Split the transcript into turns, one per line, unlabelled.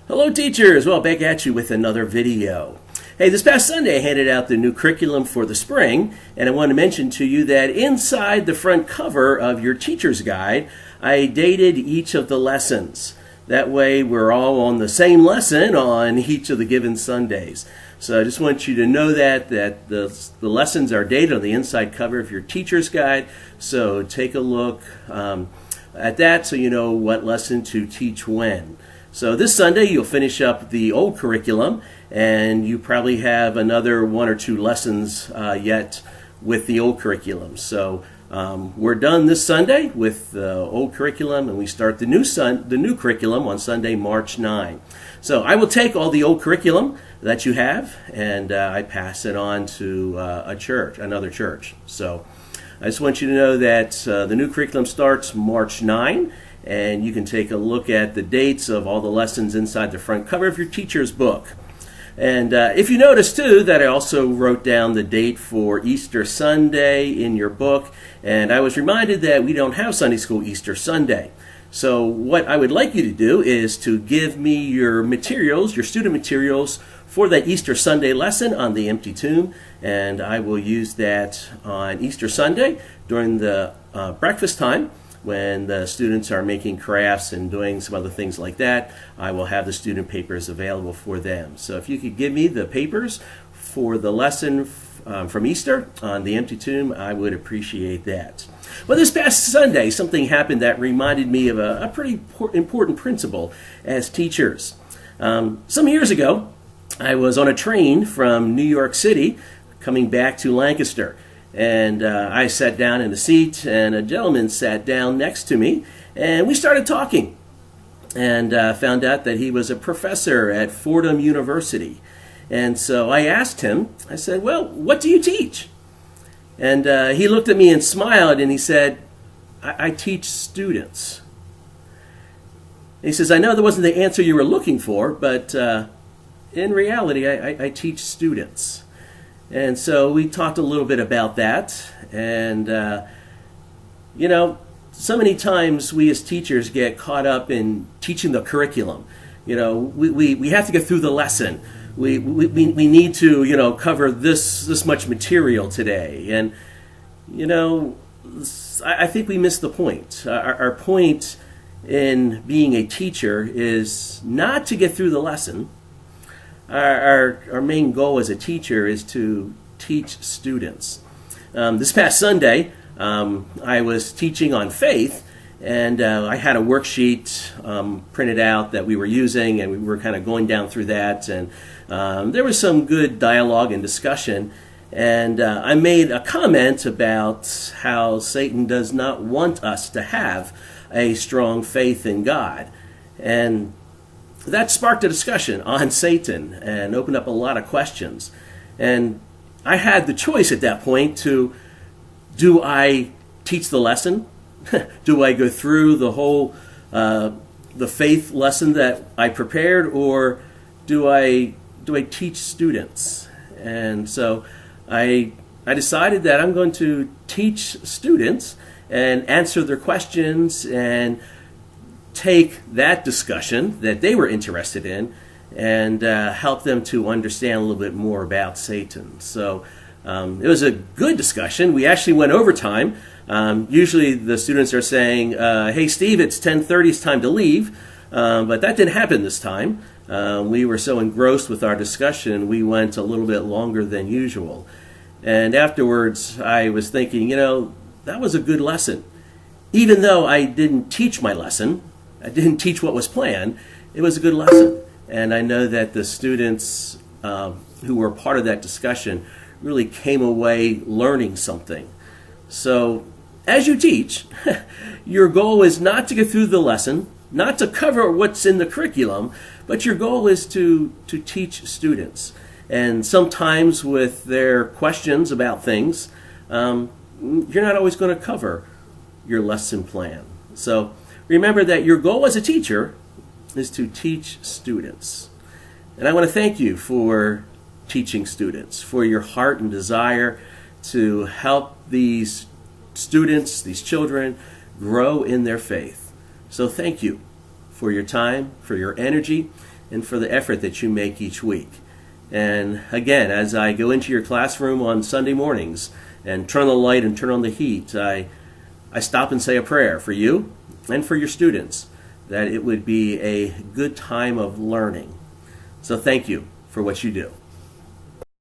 Hello teachers! Well, back at you with another video. Hey, this past Sunday I handed out the new curriculum for the spring, and I want to mention to you that inside the front cover of your teacher's guide, I dated each of the lessons. That way we're all on the same lesson on each of the given Sundays. So I just want you to know that the lessons are dated on the inside cover of your teacher's guide. So take a look at that so you know what lesson to teach when. So this Sunday you'll finish up the old curriculum, and you probably have another one or two lessons yet with the old curriculum. So we're done this Sunday with the old curriculum, and we start the new curriculum on Sunday, March 9. So I will take all the old curriculum that you have, and I pass it on to another church. So I just want you to know that the new curriculum starts March 9. And you can take a look at the dates of all the lessons inside the front cover of your teacher's book. And if you notice, too, that I also wrote down the date for Easter Sunday in your book, and I was reminded that we don't have Sunday School Easter Sunday. So what I would like you to do is to give me your materials, your student materials, for that Easter Sunday lesson on the empty tomb, and I will use that on Easter Sunday during the breakfast time. When the students are making crafts and doing some other things like that, I will have the student papers available for them. So if you could give me the papers for the lesson from Easter on the empty tomb, I would appreciate that. Well, this past Sunday, something happened that reminded me of a pretty important principle as teachers. Some years ago, I was on a train from New York City coming back to Lancaster. And I sat down in a seat, and a gentleman sat down next to me, and we started talking. And found out that he was a professor at Fordham University. And so I asked him, I said, well, what do you teach? And he looked at me and smiled, and he said, I teach students. And he says, I know that wasn't the answer you were looking for, but in reality, I teach students. And so we talked a little bit about that. And, so many times we as teachers get caught up in teaching the curriculum. We have to get through the lesson. We need to, cover this much material today. And, I think we miss the point. Our point in being a teacher is not to get through the lesson. Our main goal as a teacher is to teach students. This past Sunday, I was teaching on faith, and I had a worksheet printed out that we were using, and we were kind of going down through that, and there was some good dialogue and discussion, and I made a comment about how Satan does not want us to have a strong faith in God, and that sparked a discussion on Satan and opened up a lot of questions. And I had the choice at that point to, do I teach the lesson? Do I go through the whole, the faith lesson that I prepared, or do I teach students? And so I decided that I'm going to teach students and answer their questions and take that discussion that they were interested in and help them to understand a little bit more about Satan. So it was a good discussion. We actually went over time. Usually the students are saying, hey, Steve, it's 10:30, it's time to leave. But that didn't happen this time. We were so engrossed with our discussion, we went a little bit longer than usual. And afterwards, I was thinking, that was a good lesson. Even though I didn't teach my lesson, I didn't teach what was planned, it was a good lesson. And I know that the students who were part of that discussion really came away learning something. So as you teach, your goal is not to get through the lesson, not to cover what's in the curriculum, but your goal is to teach students. And sometimes with their questions about things, you're not always going to cover your lesson plan. So remember that your goal as a teacher is to teach students. And I want to thank you for teaching students, for your heart and desire to help these students, these children, grow in their faith. So thank you for your time, for your energy, and for the effort that you make each week. And again, as I go into your classroom on Sunday mornings and turn on the light and turn on the heat, I stop and say a prayer for you and for your students, that it would be a good time of learning. So thank you for what you do.